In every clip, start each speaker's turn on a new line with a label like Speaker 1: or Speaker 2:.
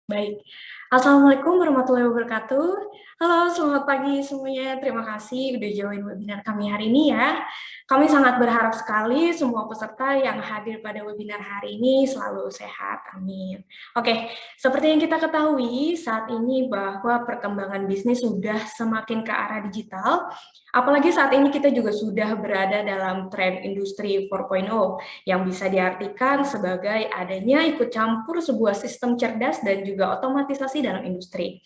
Speaker 1: Baik. Assalamualaikum warahmatullahi wabarakatuh. Halo, selamat pagi semuanya. Terima kasih udah join webinar kami hari ini ya. Kami sangat berharap sekali semua peserta yang hadir pada webinar hari ini selalu sehat. Amin. Oke, seperti yang kita ketahui saat ini bahwa perkembangan bisnis sudah semakin ke arah digital. Apalagi saat ini kita juga sudah berada dalam tren industri 4.0 yang bisa diartikan sebagai adanya ikut campur sebuah sistem cerdas dan juga otomatisasi dalam industri.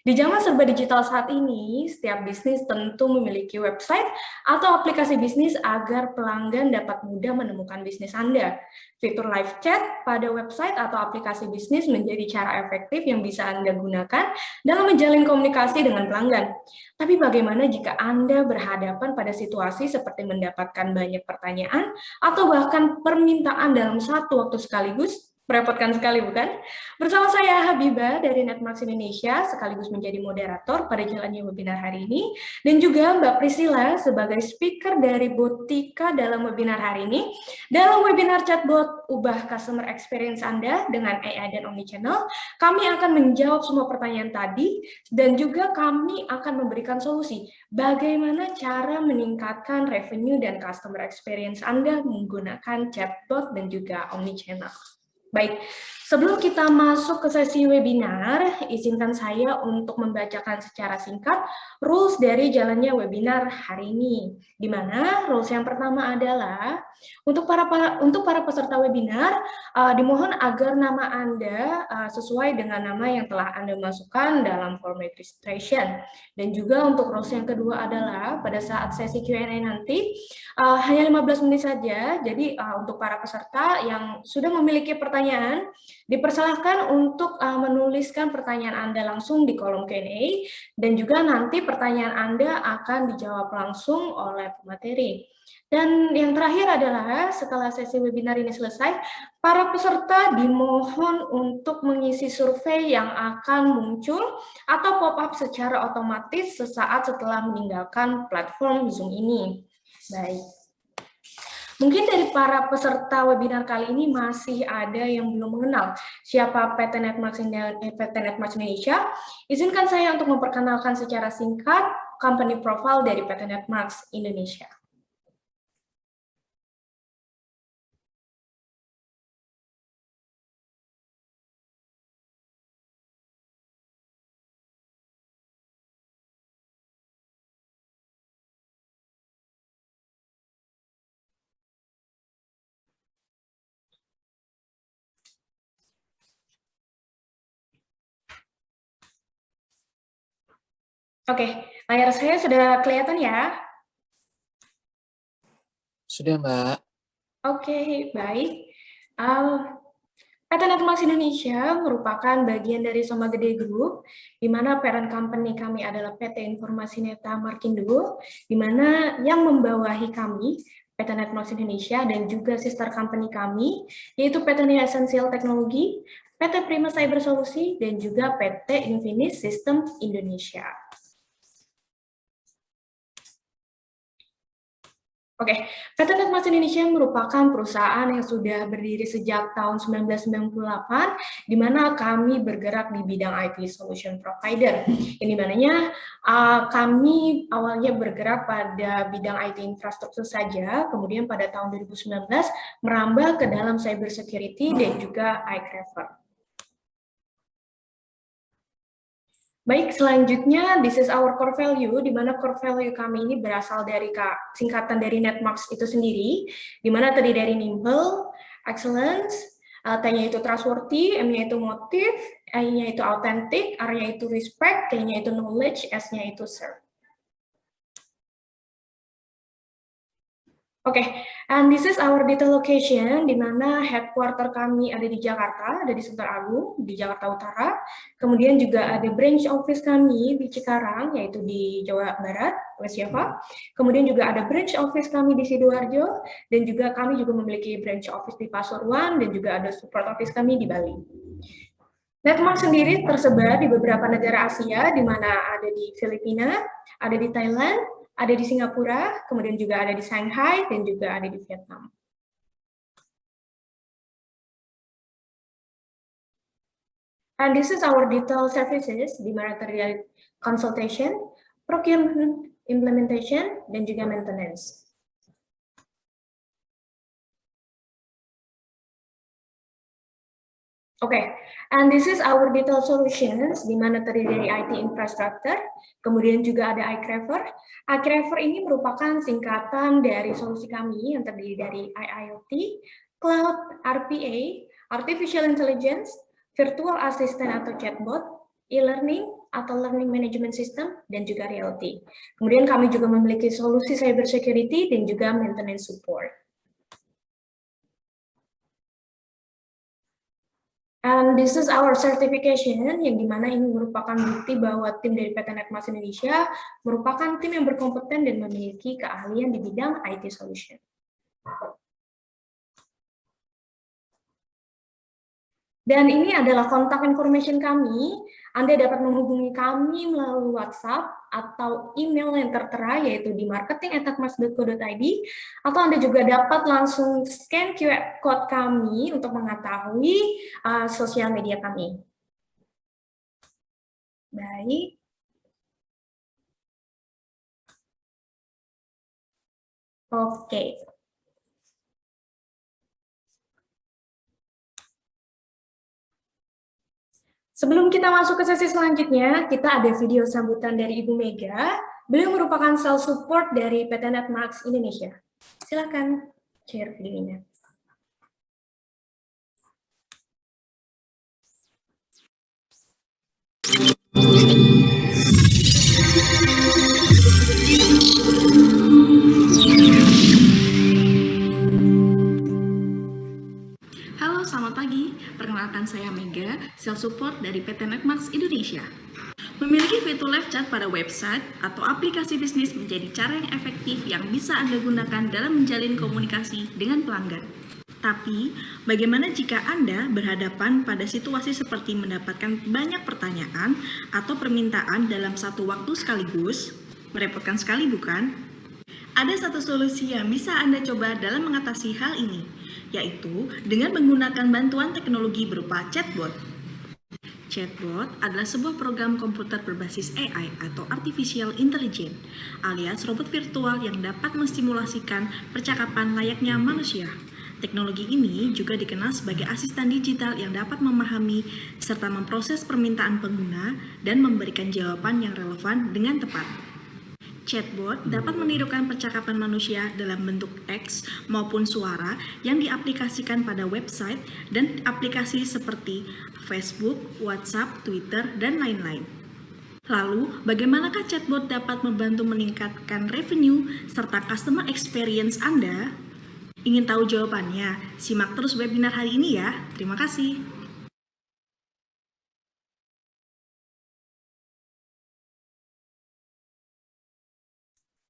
Speaker 1: Di zaman serba digital saat ini, setiap bisnis tentu memiliki website atau aplikasi bisnis agar pelanggan dapat mudah menemukan bisnis Anda. Fitur live chat pada website atau aplikasi bisnis menjadi cara efektif yang bisa Anda gunakan dalam menjalin komunikasi dengan pelanggan. Tapi bagaimana jika Anda berhadapan pada situasi seperti mendapatkan banyak pertanyaan atau bahkan permintaan dalam satu waktu sekaligus? Merepotkan sekali, bukan? Bersama saya Habibah dari Netmarks Indonesia, sekaligus menjadi moderator pada jalannya webinar hari ini, dan juga Mbak Priscilla sebagai speaker dari Botika dalam webinar hari ini. Dalam webinar chatbot Ubah Customer Experience Anda dengan AI dan Omnichannel, kami akan menjawab semua pertanyaan tadi, dan juga kami akan memberikan solusi bagaimana cara meningkatkan revenue dan customer experience Anda menggunakan chatbot dan juga Omnichannel. Baik, sebelum kita masuk ke sesi webinar, izinkan saya untuk membacakan secara singkat rules dari jalannya webinar hari ini. Di mana rules yang pertama adalah untuk para peserta webinar, dimohon agar nama Anda sesuai dengan nama yang telah Anda masukkan dalam form registration. Dan juga untuk rules yang kedua adalah pada saat sesi Q&A nanti, hanya 15 menit saja, jadi untuk para peserta yang sudah memiliki pertanyaan, dipersilahkan untuk menuliskan pertanyaan Anda langsung di kolom Q&A, dan juga nanti pertanyaan Anda akan dijawab langsung oleh pemateri. Dan yang terakhir adalah setelah sesi webinar ini selesai, para peserta dimohon untuk mengisi survei yang akan muncul atau pop-up secara otomatis sesaat setelah meninggalkan platform Zoom ini. Baik. Mungkin dari para peserta webinar kali ini masih ada yang belum mengenal siapa PT Netmarks Indonesia. Izinkan saya untuk memperkenalkan secara singkat company profile dari PT Netmarks Indonesia. Oke, layar saya sudah kelihatan ya?
Speaker 2: Sudah, Mbak.
Speaker 1: Oke, baik. PT Netmarks Indonesia merupakan bagian dari Soma Gede Group, di mana parent company kami adalah PT Informasi Neta Markindo, di mana yang membawahi kami, PT Netmarks Indonesia, dan juga sister company kami, yaitu PT Nia Essential Technology, PT Prima Cyber Solusi, dan juga PT Infinis System Indonesia. Oke, PT Netmarks Indonesia merupakan perusahaan yang sudah berdiri sejak tahun 1998, di mana kami bergerak di bidang IT Solution Provider. Ini mananya kami awalnya bergerak pada bidang IT infrastruktur saja, kemudian pada tahun 2019 merambah ke dalam cyber security dan juga iCraver. Baik, selanjutnya this is our core value, di mana core value kami ini berasal dari singkatan dari Netmarks itu sendiri, di mana terdiri dari nimble, excellence, T-nya itu trustworthy, M-nya itu motive, I-nya itu authentic, R-nya itu respect, T-nya itu knowledge, S-nya itu serve. Oke, and this is our detail location, di mana headquarter kami ada di Jakarta, ada di Sunter Agung, di Jakarta Utara. Kemudian juga ada branch office kami di Cikarang, yaitu di Jawa Barat, West Java. Kemudian juga ada branch office kami di Sidoarjo, dan juga kami juga memiliki branch office di Pasuruan, dan juga ada support office kami di Bali. Netmarks sendiri tersebar di beberapa negara Asia, di mana ada di Filipina, ada di Thailand, ada di Singapura, kemudian juga ada di Shanghai, dan juga ada di Vietnam. And this is our detailed services, di mana terlihat consultation, procurement, implementation, dan juga maintenance. Okay, and this is our detailed solutions, di mana terdiri dari IT infrastructure, kemudian juga ada iCraver. iCraver ini merupakan singkatan dari solusi kami yang terdiri dari IIoT, Cloud, RPA, Artificial Intelligence, Virtual Assistant atau Chatbot, e-learning atau Learning Management System, dan juga Reality. Kemudian kami juga memiliki solusi cybersecurity dan juga maintenance support. And this is our certification, yang dimana ini merupakan bukti bahwa tim dari PT Netmas Indonesia merupakan tim yang berkompeten dan memiliki keahlian di bidang IT solution. Dan ini adalah kontak information kami. Anda dapat menghubungi kami melalui WhatsApp atau email yang tertera, yaitu di marketing@netmas.co.id, atau Anda juga dapat langsung scan QR code kami untuk mengetahui sosial media kami. Baik. Oke. Sebelum kita masuk ke sesi selanjutnya, kita ada video sambutan dari Ibu Mega. Beliau merupakan sales support dari PT Netmas Indonesia. Silakan share videonya.
Speaker 2: Halo, selamat pagi. Perkenalkan saya Mega, sales support dari PT Netmas Indonesia. Memiliki fitur live chat pada website atau aplikasi bisnis menjadi cara yang efektif yang bisa Anda gunakan dalam menjalin komunikasi dengan pelanggan. Tapi, bagaimana jika Anda berhadapan pada situasi seperti mendapatkan banyak pertanyaan atau permintaan dalam satu waktu sekaligus? Merepotkan sekali, bukan? Ada satu solusi yang bisa Anda coba dalam mengatasi hal ini, yaitu dengan menggunakan bantuan teknologi berupa chatbot. Chatbot adalah sebuah program komputer berbasis AI atau Artificial Intelligence, alias robot virtual yang dapat mensimulasikan percakapan layaknya manusia. Teknologi ini juga dikenal sebagai asisten digital yang dapat memahami serta memproses permintaan pengguna dan memberikan jawaban yang relevan dengan tepat. Chatbot dapat menirukan percakapan manusia dalam bentuk teks maupun suara yang diaplikasikan pada website dan aplikasi seperti Facebook, WhatsApp, Twitter, dan lain-lain. Lalu, bagaimanakah chatbot dapat membantu meningkatkan revenue serta customer experience Anda? Ingin tahu jawabannya? Simak terus webinar hari ini ya. Terima kasih.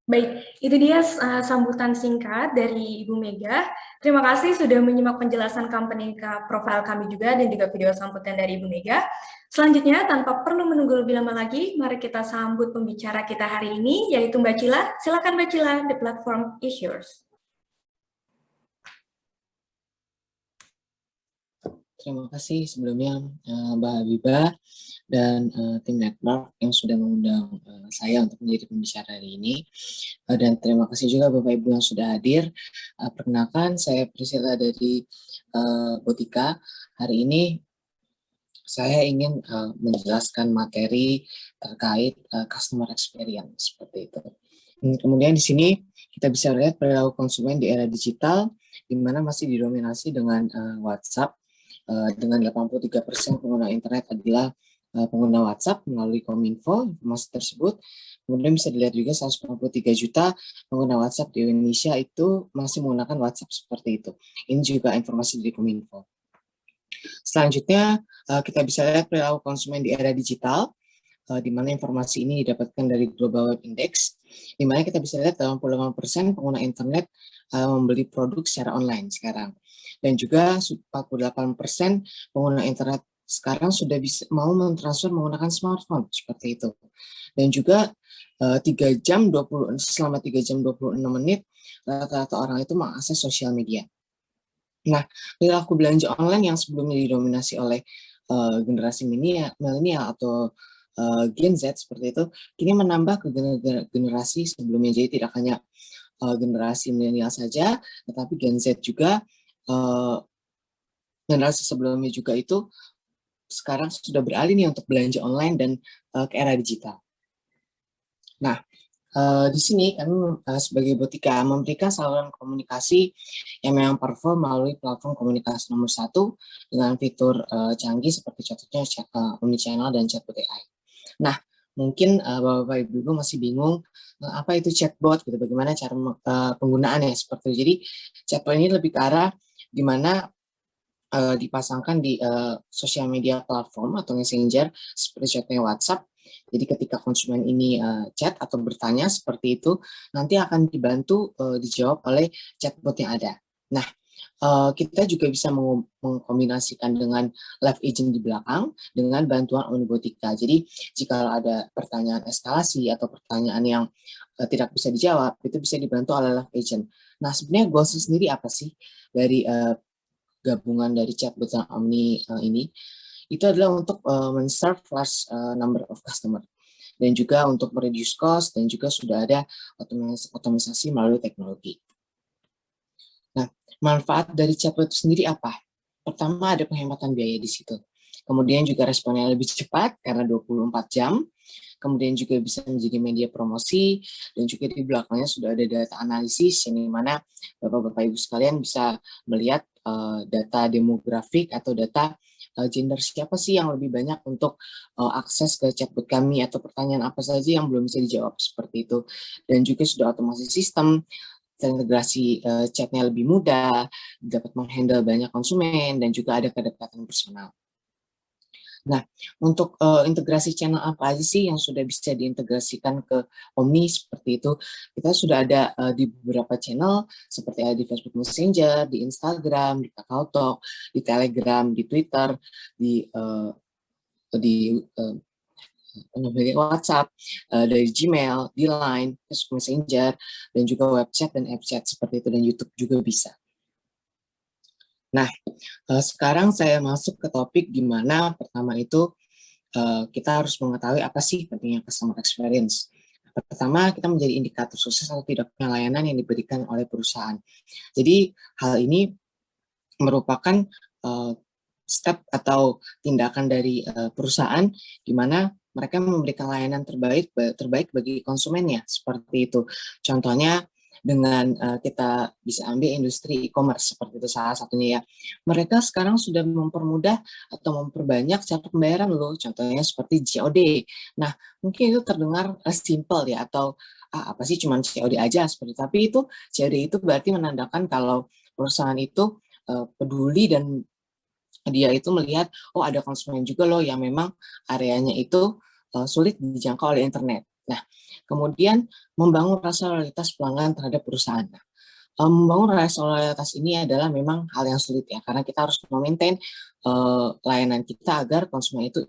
Speaker 1: Baik, itu dia sambutan singkat dari Ibu Mega. Terima kasih sudah menyimak penjelasan company profile kami juga dan juga video sambutan dari Ibu Mega. Selanjutnya, tanpa perlu menunggu lebih lama lagi, mari kita sambut pembicara kita hari ini, yaitu Mbak Cila. Silakan Mbak Cila, the platform is yours.
Speaker 3: Terima kasih sebelumnya Mbak Habibah dan tim Netmark yang sudah mengundang saya untuk menjadi pembicara hari ini. Dan terima kasih juga Bapak Ibu yang sudah hadir. Perkenalkan, saya Priscilla dari Botika. Hari ini saya ingin menjelaskan materi terkait customer experience seperti itu. Kemudian di sini kita bisa lihat perilaku konsumen di era digital, di mana masih didominasi dengan WhatsApp. Dengan 83% pengguna internet adalah pengguna WhatsApp melalui Kominfo. Informasi tersebut kemudian bisa dilihat juga 193 juta pengguna WhatsApp di Indonesia itu masih menggunakan WhatsApp seperti itu. Ini juga informasi dari Kominfo. Selanjutnya kita bisa lihat perilaku konsumen di era digital, di mana informasi ini didapatkan dari Global Web Index, di mana kita bisa lihat 88% pengguna internet membeli produk secara online sekarang. Dan juga 48% pengguna internet sekarang sudah bisa mau mentransfer menggunakan smartphone seperti itu. Dan juga selama 3 jam 26 menit rata-rata orang itu mengakses sosial media. Nah, perilaku belanja online yang sebelumnya didominasi oleh generasi milenial atau Gen Z seperti itu, kini menambah ke generasi sebelumnya. Jadi tidak hanya generasi milenial saja, tetapi Gen Z juga, generasi sebelumnya juga itu sekarang sudah beralih nih untuk belanja online dan ke era digital. Nah, di sini kami sebagai Botika memberikan saluran komunikasi yang memang powerful melalui platform komunikasi nomor 1 dengan fitur canggih seperti contohnya omnichannel dan chatbot AI. Nah, mungkin Bapak Ibu masih bingung apa itu chatbot, gitu, bagaimana cara penggunaannya seperti itu. Jadi chatbot ini lebih ke arah di mana dipasangkan di sosial media platform atau messenger seperti contohnya WhatsApp. Jadi ketika konsumen ini chat atau bertanya seperti itu, nanti akan dibantu dijawab oleh chatbot yang ada. Nah, kita juga bisa mengkombinasikan dengan live agent di belakang dengan bantuan Omnibotika. Jadi jika ada pertanyaan eskalasi atau pertanyaan yang tidak bisa dijawab, itu bisa dibantu oleh live agent. Nah, sebenarnya goals sendiri apa sih dari gabungan dari chatbot dan Omni ini? Itu adalah untuk men-serve large number of customer dan juga untuk mereduce cost dan juga sudah ada otomatisasi melalui teknologi. Nah, manfaat dari chatbot itu sendiri apa? Pertama, ada penghematan biaya di situ. Kemudian juga responnya lebih cepat karena 24 jam. Kemudian juga bisa menjadi media promosi, dan juga di belakangnya sudah ada data analisis, yang dimana Bapak-Bapak Ibu sekalian bisa melihat data demografik atau data gender siapa sih yang lebih banyak untuk akses ke chatbot kami atau pertanyaan apa saja yang belum bisa dijawab seperti itu. Dan juga sudah otomasi sistem, integrasi chatnya lebih mudah, dapat menghandle banyak konsumen, dan juga ada kedekatan personal. Nah, untuk integrasi channel apa aja sih yang sudah bisa diintegrasikan ke Omni seperti itu? Kita sudah ada di beberapa channel seperti ada di Facebook Messenger, di Instagram, di KakaoTalk, di Telegram, di Twitter, di WhatsApp, dari Gmail, di Line, Facebook Messenger, dan juga web chat dan app chat seperti itu, dan YouTube juga bisa. Nah, sekarang saya masuk ke topik di mana pertama itu kita harus mengetahui apa sih pentingnya customer experience. Pertama, kita menjadi indikator sukses atau tidaknya layanan yang diberikan oleh perusahaan. Jadi, hal ini merupakan step atau tindakan dari perusahaan di mana mereka memberikan layanan terbaik bagi konsumennya, seperti itu. Contohnya dengan kita bisa ambil industri e-commerce seperti itu salah satunya ya. Mereka sekarang sudah mempermudah atau memperbanyak cara pembayaran loh, contohnya seperti COD. Nah, mungkin itu terdengar simple ya, atau apa sih cuman COD aja seperti itu. Tapi itu COD itu berarti menandakan kalau perusahaan itu peduli dan dia itu melihat, oh ada konsumen juga loh yang memang areanya itu sulit dijangkau oleh internet. Nah, kemudian membangun rasa loyalitas pelanggan terhadap perusahaan. Nah, membangun rasa loyalitas ini adalah memang hal yang sulit ya, karena kita harus memaintain layanan kita agar konsumen itu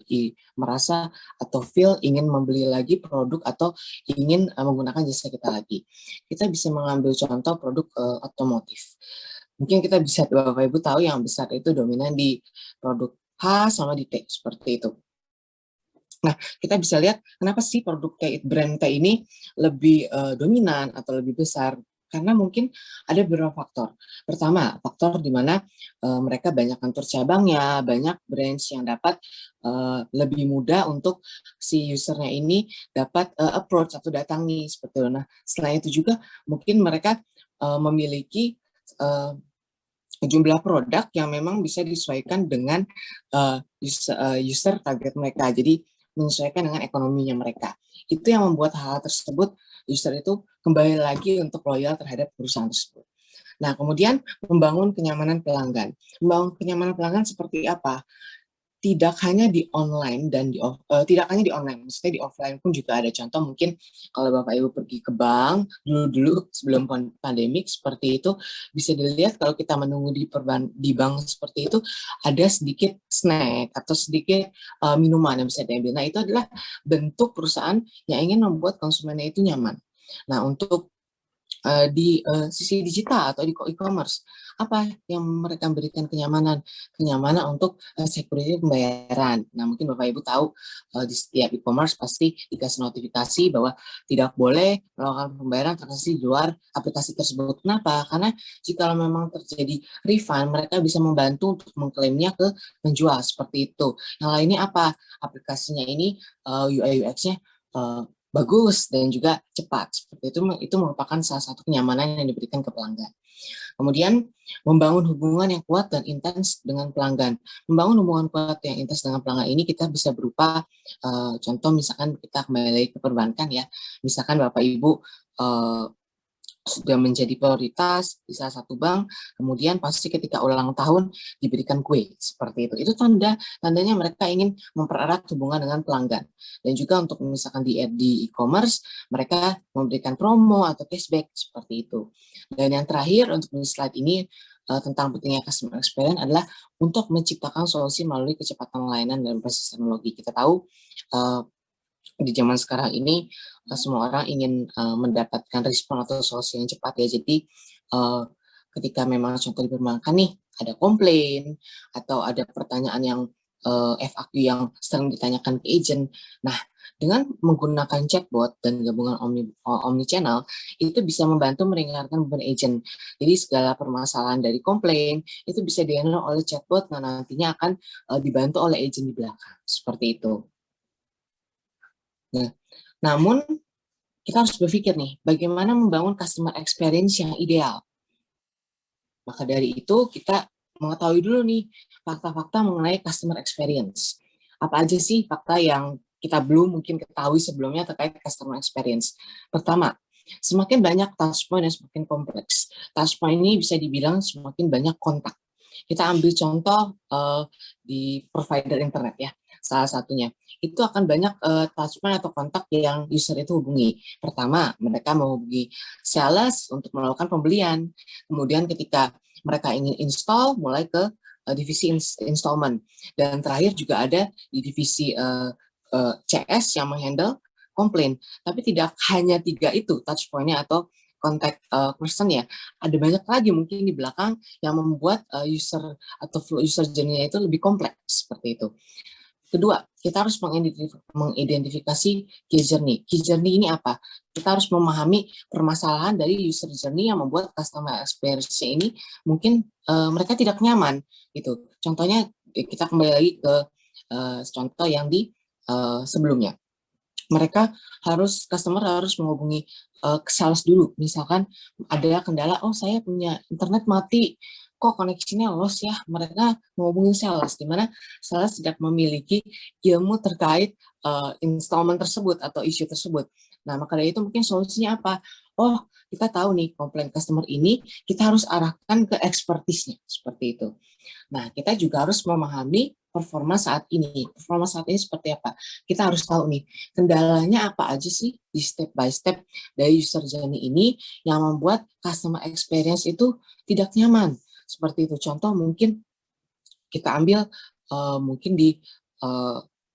Speaker 3: merasa atau feel ingin membeli lagi produk atau ingin menggunakan jasa kita lagi. Kita bisa mengambil contoh produk otomotif. Mungkin kita bisa, Bapak Ibu tahu yang besar itu dominan di produk H sama di T, seperti itu. Nah, kita bisa lihat kenapa sih produk T, brand T ini lebih dominan atau lebih besar. Karena mungkin ada beberapa faktor. Pertama, faktor di mana mereka banyak kantor cabangnya, banyak brands yang dapat lebih mudah untuk si usernya ini dapat approach atau datangi seperti itu. Nah, selain itu juga mungkin mereka memiliki jumlah produk yang memang bisa disesuaikan dengan user target mereka. Jadi menyesuaikan dengan ekonominya mereka. Itu yang membuat hal tersebut user itu kembali lagi untuk loyal terhadap perusahaan tersebut. Nah, kemudian membangun kenyamanan pelanggan. Membangun kenyamanan pelanggan seperti apa? Tidak hanya di online dan tidak hanya di online, maksudnya di offline pun juga ada. Contoh mungkin kalau Bapak Ibu pergi ke bank dulu sebelum pandemik seperti itu, bisa dilihat kalau kita menunggu di bank seperti itu ada sedikit snack atau sedikit minuman yang bisa diambil. Nah, itu adalah bentuk perusahaan yang ingin membuat konsumennya itu nyaman. Nah, untuk di sisi digital atau di e-commerce, apa yang mereka berikan kenyamanan untuk security pembayaran. Nah, mungkin Bapak Ibu tahu di setiap e-commerce pasti dikasih notifikasi bahwa tidak boleh melakukan pembayaran transaksi di luar aplikasi tersebut. Kenapa? Karena jika memang terjadi refund, mereka bisa membantu untuk mengklaimnya ke penjual seperti itu. Yang lainnya apa? Aplikasinya ini UI UX-nya bagus dan juga cepat. Seperti itu merupakan salah satu kenyamanan yang diberikan ke pelanggan. Kemudian membangun hubungan yang kuat dan intens dengan pelanggan. Membangun hubungan kuat yang intens dengan pelanggan ini kita bisa berupa contoh misalkan kita kembali lagi ke perbankan ya. Misalkan Bapak Ibu sudah menjadi prioritas di salah satu bank, kemudian pasti ketika ulang tahun diberikan kue seperti itu. Itu tandanya mereka ingin mempererat hubungan dengan pelanggan. Dan juga untuk misalkan di e-commerce, mereka memberikan promo atau cashback seperti itu. Dan yang terakhir untuk di slide ini tentang pentingnya customer experience adalah untuk menciptakan solusi melalui kecepatan layanan dan basis teknologi. Kita tahu di zaman sekarang ini semua orang ingin mendapatkan respon atau solusi yang cepat ya. Jadi ketika memang contoh di perbankan nih ada komplain atau ada pertanyaan yang FAQ yang sering ditanyakan ke agent. Nah, dengan menggunakan chatbot dan gabungan omnichannel itu bisa membantu meringankan beban agent. Jadi segala permasalahan dari komplain itu bisa dihandle oleh chatbot yang nantinya akan dibantu oleh agent di belakang. Seperti itu. Nah, namun kita harus berpikir nih, bagaimana membangun customer experience yang ideal. Maka dari itu kita mengetahui dulu nih fakta-fakta mengenai customer experience. Apa aja sih fakta yang kita belum mungkin ketahui sebelumnya terkait customer experience? Pertama, semakin banyak touchpoint dan semakin kompleks. Touchpoint ini bisa dibilang semakin banyak kontak. Kita ambil contoh di provider internet ya, salah satunya. Itu akan banyak touchpoint atau kontak yang user itu hubungi. Pertama, mereka menghubungi sales untuk melakukan pembelian. Kemudian ketika mereka ingin install, mulai ke divisi installment. Dan terakhir juga ada di divisi CS yang menghandle komplain. Tapi tidak hanya 3 itu touchpoint-nya atau contact person ya, ada banyak lagi mungkin di belakang yang membuat user atau flow user journey-nya itu lebih kompleks seperti itu. Kedua, kita harus mengidentifikasi key journey. Key journey ini apa? Kita harus memahami permasalahan dari user journey yang membuat customer experience ini mungkin mereka tidak nyaman gitu. Contohnya kita kembali lagi ke contoh yang di sebelumnya. Customer harus menghubungi sales dulu. Misalkan ada kendala, oh saya punya internet mati, kok koneksinya loss ya, mereka menghubungi sales, di mana sales tidak memiliki ilmu terkait installment tersebut atau isu tersebut. Nah, maka dari itu mungkin solusinya apa? Oh, kita tahu nih komplain customer ini, kita harus arahkan ke expertise-nya, seperti itu. Nah, kita juga harus memahami performa saat ini. Performa saat ini seperti apa? Kita harus tahu nih, kendalanya apa aja sih di step by step dari user journey ini yang membuat customer experience itu tidak nyaman. Seperti itu. Contoh mungkin kita ambil mungkin di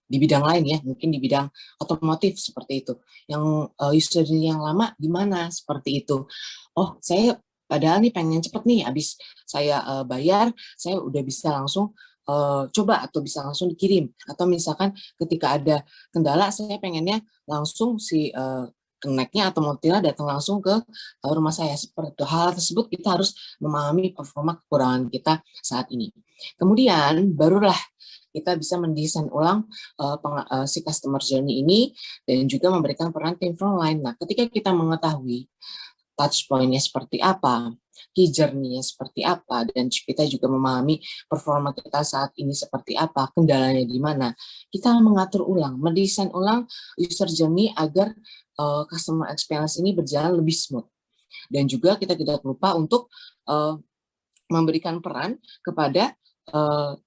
Speaker 3: bidang lain ya, mungkin di bidang otomotif seperti itu. Yang user yang lama gimana seperti itu. Oh, saya padahal nih pengen cepet nih, habis saya bayar, saya udah bisa langsung coba atau bisa langsung dikirim. Atau misalkan ketika ada kendala, saya pengennya langsung si connect-nya atau motilnya datang langsung ke rumah saya. Seperti itu. Hal tersebut kita harus memahami performa kekurangan kita saat ini. Kemudian barulah kita bisa mendesain ulang si customer journey ini dan juga memberikan peran tim frontline. Nah, ketika kita mengetahui touch point-nya seperti apa, key journey-nya seperti apa, dan kita juga memahami performa kita saat ini seperti apa, kendalanya di mana, kita mengatur ulang, mendesain ulang user journey agar customer experience ini berjalan lebih smooth. Dan juga kita tidak lupa untuk memberikan peran kepada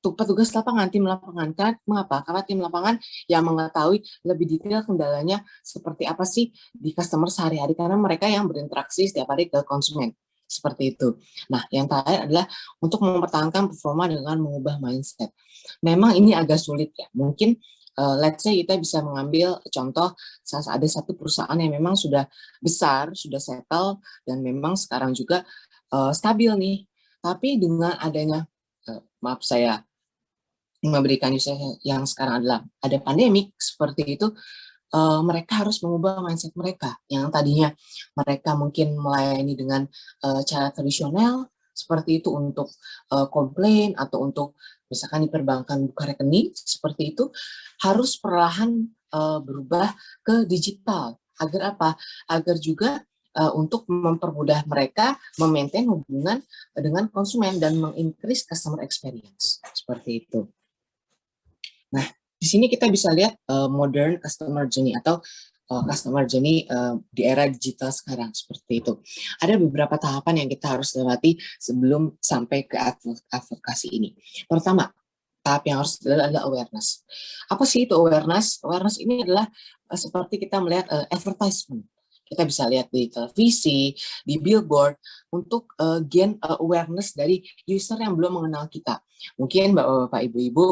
Speaker 3: petugas lapangan, tim lapangan. Mengapa? Karena tim lapangan yang mengetahui lebih detail kendalanya seperti apa sih di customer sehari-hari, karena mereka yang berinteraksi setiap hari ke konsumen. Seperti itu. Nah, yang terakhir adalah untuk mempertahankan performa dengan mengubah mindset. Memang ini agak sulit ya. Mungkin let's say kita bisa mengambil contoh ada satu perusahaan yang memang sudah besar, sudah settle, dan memang sekarang juga stabil nih. Tapi dengan adanya, maaf saya memberikan yang sekarang adalah ada pandemik seperti itu, mereka harus mengubah mindset mereka yang tadinya mereka mungkin melayani dengan cara tradisional seperti itu untuk komplain atau untuk misalkan di perbankan buka rekening seperti itu, harus perlahan berubah ke digital. Agar apa? Agar juga untuk mempermudah mereka memaintain hubungan dengan konsumen dan mengincrease customer experience seperti itu. Nah, di sini kita bisa lihat modern customer journey atau customer journey di era digital sekarang seperti itu. Ada beberapa tahapan yang kita harus lewati sebelum sampai ke advokasi ini. Pertama, tahap yang harus adalah awareness. Apa sih itu awareness? Awareness ini adalah seperti kita melihat advertisement. Kita bisa lihat di televisi, di billboard, untuk gain awareness dari user yang belum mengenal kita. Mungkin Bapak-bapak, Ibu-ibu,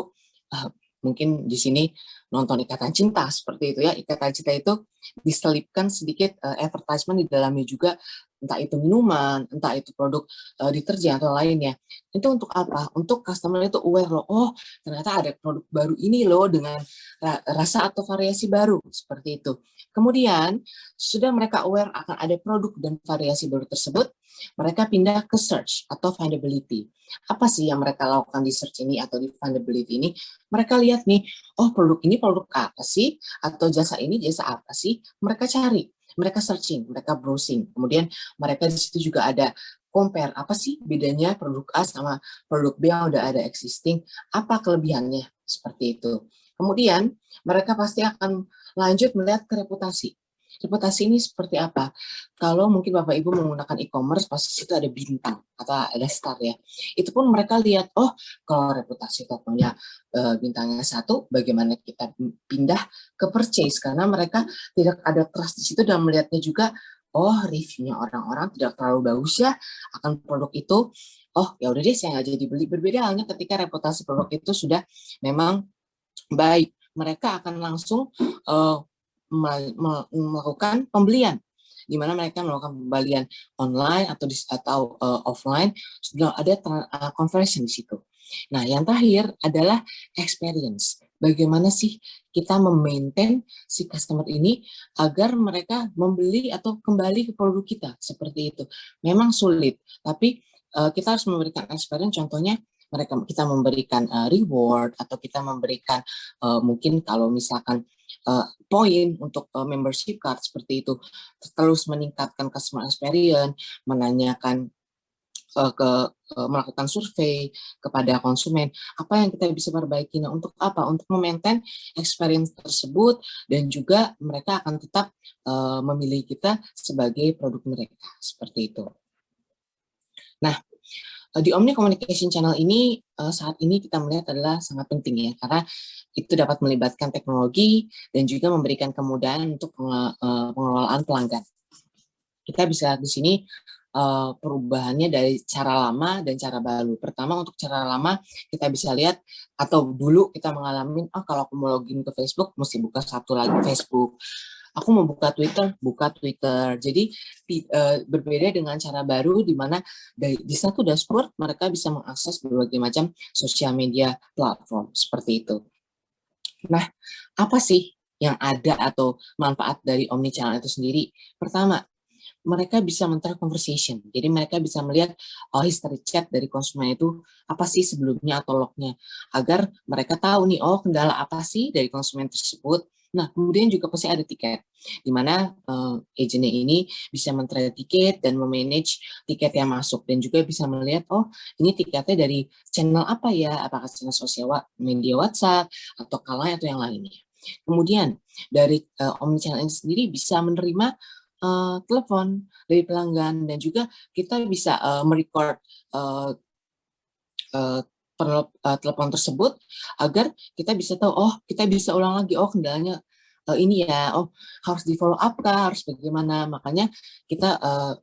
Speaker 3: mungkin di sini nonton Ikatan Cinta seperti itu ya. Ikatan Cinta itu diselipkan sedikit advertisement di dalamnya juga, entah itu minuman, entah itu produk deterjen atau lainnya. Itu untuk apa? Untuk customer itu aware loh, oh ternyata ada produk baru ini loh dengan rasa atau variasi baru seperti itu. Kemudian sudah mereka aware akan ada produk dan variasi baru tersebut, mereka pindah ke search atau findability. Apa sih yang mereka lakukan di search ini atau di findability ini? Mereka lihat nih, oh produk ini produk apa sih? Atau jasa ini jasa apa sih? Mereka cari, mereka searching, mereka browsing. Kemudian mereka di situ juga ada compare, apa sih bedanya produk A sama produk B yang udah ada existing, apa kelebihannya, seperti itu. Kemudian mereka pasti akan lanjut melihat ke reputasi. Reputasi ini seperti apa? Kalau mungkin Bapak Ibu menggunakan e-commerce, pasti situ ada bintang atau ada star ya. Itu pun mereka lihat, oh kalau reputasi tokonya bintangnya 1, bagaimana kita pindah ke purchase, karena mereka tidak ada trust di situ dan melihatnya juga, oh reviewnya orang-orang tidak terlalu bagus ya akan produk itu. Oh ya udah deh saya nggak jadi beli. Berbeda halnya ketika reputasi produk itu sudah memang baik, mereka akan langsung melakukan pembelian, di mana mereka melakukan pembelian online atau offline, sudah ada conversion di situ. Nah, yang terakhir adalah experience. Bagaimana sih kita memaintain si customer ini agar mereka membeli atau kembali ke produk kita, seperti itu. Memang sulit, tapi kita harus memberikan experience, contohnya kita memberikan reward atau kita memberikan mungkin kalau misalkan poin untuk membership card seperti itu, terus meningkatkan customer experience, menanyakan melakukan survei kepada konsumen, apa yang kita bisa perbaiki. Nah, untuk apa? Untuk memaintain experience tersebut dan juga mereka akan tetap memilih kita sebagai produk mereka, seperti itu. Nah, di Omni Communication Channel ini saat ini kita melihat adalah sangat penting ya, karena itu dapat melibatkan teknologi dan juga memberikan kemudahan untuk pengelolaan pelanggan. Kita bisa di sini perubahannya dari cara lama dan cara baru. Pertama, untuk cara lama kita bisa lihat, atau dulu kita mengalami, kalau aku mau login ke Facebook mesti buka satu lagi Facebook. Aku mau buka Twitter. Jadi berbeda dengan cara baru di mana di satu dashboard mereka bisa mengakses berbagai macam sosial media platform seperti itu. Nah, apa sih yang ada atau manfaat dari omnichannel itu sendiri? Pertama, mereka bisa men-track conversation. Jadi mereka bisa melihat history chat dari konsumen itu apa sih sebelumnya atau lognya, agar mereka tahu nih, kendala apa sih dari konsumen tersebut. Nah, kemudian juga pasti ada tiket, di mana agennya ini bisa men-track tiket dan memanage tiket yang masuk, dan juga bisa melihat, ini tiketnya dari channel apa ya, apakah channel sosial media WhatsApp, atau lain atau yang lainnya. Kemudian, dari omnichannel ini sendiri bisa menerima telepon dari pelanggan, dan juga kita bisa merecord telepon tersebut agar kita bisa tahu, kita bisa ulang lagi, kendalanya ini ya, harus di follow up kah, harus bagaimana. Makanya kita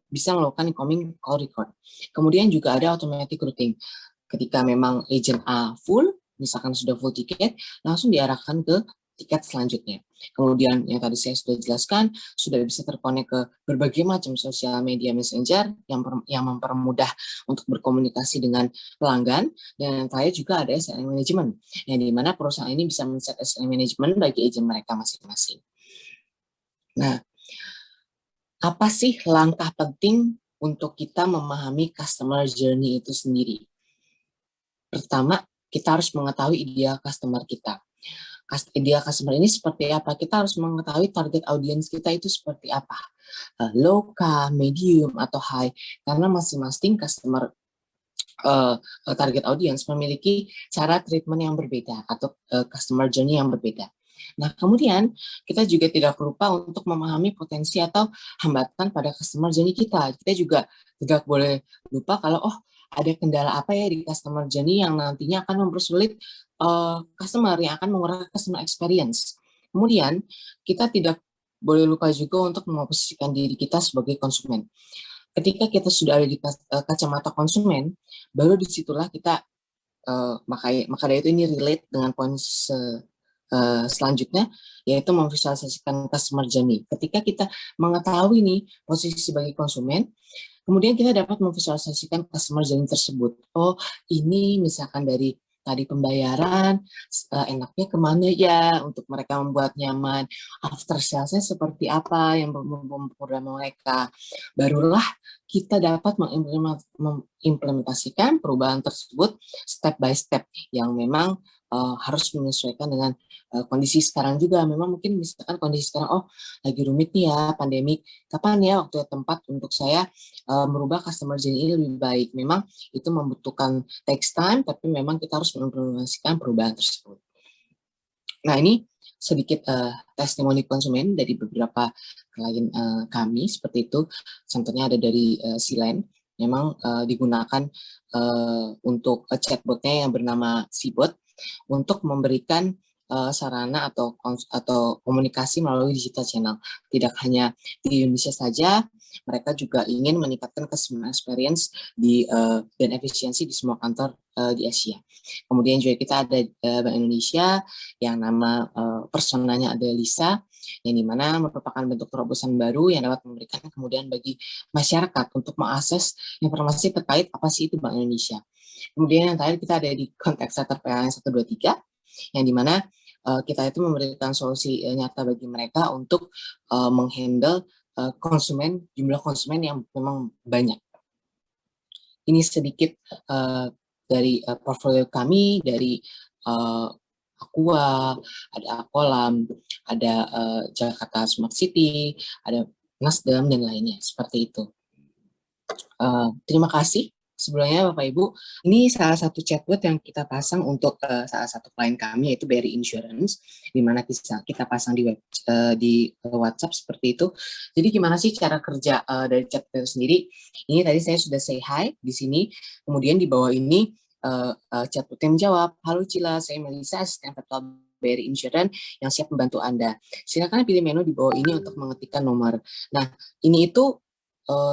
Speaker 3: bisa melakukan incoming call record. Kemudian juga ada automatic routing. Ketika memang agent A full, misalkan sudah full tiket, langsung diarahkan ke tiket selanjutnya. Kemudian yang tadi saya sudah jelaskan, sudah bisa terkonek ke berbagai macam sosial media messenger yang mempermudah untuk berkomunikasi dengan pelanggan. Dan yang terakhir juga ada SLM management, yang dimana perusahaan ini bisa men-set SLM management bagi agent mereka masing-masing. Nah, apa sih langkah penting untuk kita memahami customer journey itu sendiri? Pertama, kita harus mengetahui ideal customer kita. Ideal customer ini seperti apa? Kita harus mengetahui target audience kita itu seperti apa. Low, medium, atau high. Karena masing-masing customer target audience memiliki cara treatment yang berbeda atau customer journey yang berbeda. Nah, kemudian kita juga tidak lupa untuk memahami potensi atau hambatan pada customer journey kita. Kita juga tidak boleh lupa kalau ada kendala apa ya di customer journey yang nantinya akan mempersulit customer, yang akan mengurangi customer experience. Kemudian kita tidak boleh lupa juga untuk memposisikan diri kita sebagai konsumen. Ketika kita sudah ada di kacamata konsumen, baru disitulah kita maka dari itu ini relate dengan poin selanjutnya, yaitu memvisualisasikan customer journey. Ketika kita mengetahui nih posisi sebagai konsumen, kemudian kita dapat memvisualisasikan customer journey tersebut. Oh, ini misalkan dari tadi pembayaran, enaknya kemana ya untuk mereka membuat nyaman, after sales-nya seperti apa yang mempermudah mereka. Barulah kita dapat mengimplementasikan perubahan tersebut step by step yang memang harus menyesuaikan dengan kondisi sekarang juga. Memang mungkin misalkan kondisi sekarang, lagi rumit nih ya, pandemi. Kapan ya waktu tempat untuk saya merubah customer journey ini lebih baik? Memang itu membutuhkan takes time, tapi memang kita harus mengimplementasikan perubahan tersebut. Nah, ini sedikit testimoni konsumen dari beberapa klien kami, seperti itu. Contohnya ada dari Silen, memang digunakan untuk chatbotnya yang bernama Cbot, untuk memberikan sarana atau komunikasi melalui digital channel. Tidak hanya di Indonesia saja, mereka juga ingin meningkatkan customer experience dan efisiensi di semua kantor di Asia. Kemudian juga kita ada Bank Indonesia yang nama personanya ada Lisa, yang dimana merupakan bentuk terobosan baru yang dapat memberikan kemudian bagi masyarakat untuk mengakses informasi terkait apa sih itu Bank Indonesia. Kemudian yang terakhir kita ada di contact center PLN 123, yang dimana kita itu memberikan solusi nyata bagi mereka untuk menghandle jumlah konsumen yang memang banyak. Ini sedikit dari portfolio kami, dari Aqua, ada Akolam, ada Jakarta Smart City, ada Nasdem, dan lainnya, seperti itu. Terima kasih. Sebelumnya Bapak Ibu, ini salah satu chatbot yang kita pasang untuk salah satu klien kami, yaitu BRI Insurance, di mana kita pasang di WhatsApp seperti itu. Jadi gimana sih cara kerja dari chatbot itu sendiri? Ini tadi saya sudah say hi di sini, kemudian di bawah ini chatbot yang menjawab, "Halo Cila, saya Melisa, asisten virtual BRI Insurance yang siap membantu Anda. Silakan pilih menu di bawah ini untuk mengetikkan nomor." Nah, ini itu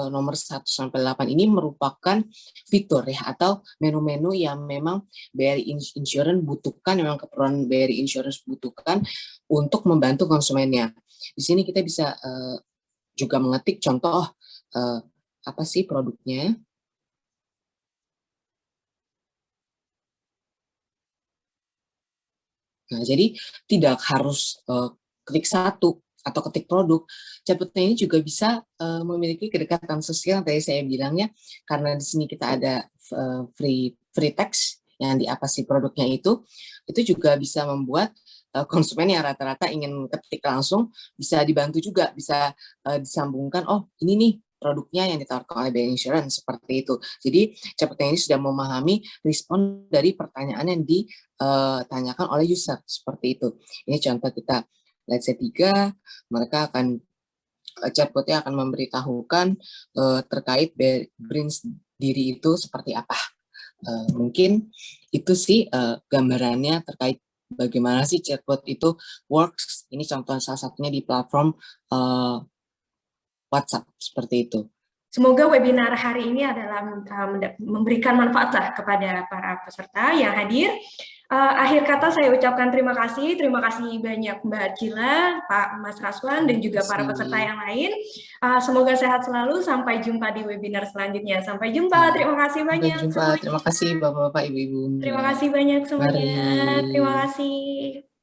Speaker 3: nomor 1 sampai 8 ini merupakan fitur ya, atau menu-menu yang memang BRI Insurance butuhkan, memang keperluan BRI Insurance butuhkan untuk membantu konsumennya. Di sini kita bisa juga mengetik contoh apa sih produknya. Nah, jadi tidak harus klik satu atau ketik produk. Chatbotnya ini juga bisa memiliki kedekatan sosial tadi saya bilangnya, karena di sini kita ada free text yang di apa sih produknya itu juga bisa membuat konsumen yang rata-rata ingin ketik langsung bisa dibantu juga, bisa disambungkan, oh ini nih produknya yang ditawarkan oleh BRI Insurance, seperti itu. Jadi chatbotnya ini sudah memahami respon dari pertanyaan yang ditanyakan oleh user, seperti itu. Ini contoh kita. Let's say 3, mereka akan chatbotnya akan memberitahukan terkait BRI diri itu seperti apa. Mungkin itu sih gambarannya terkait bagaimana sih chatbot itu works. Ini contoh salah satunya di platform WhatsApp, seperti itu.
Speaker 1: Semoga webinar hari ini adalah memberikan manfaat lah kepada para peserta yang hadir. Akhir kata saya ucapkan terima kasih banyak Mbak Cila, Pak Mas Raswan, dan juga para peserta yang lain. Semoga sehat selalu, sampai jumpa di webinar selanjutnya. Sampai jumpa, terima kasih
Speaker 3: Sampai
Speaker 1: banyak
Speaker 3: jumpa.
Speaker 1: semuanya.
Speaker 3: Terima kasih Bapak-Bapak, Ibu-Ibu.
Speaker 1: Terima kasih banyak semuanya, terima
Speaker 3: Mari.
Speaker 1: kasih.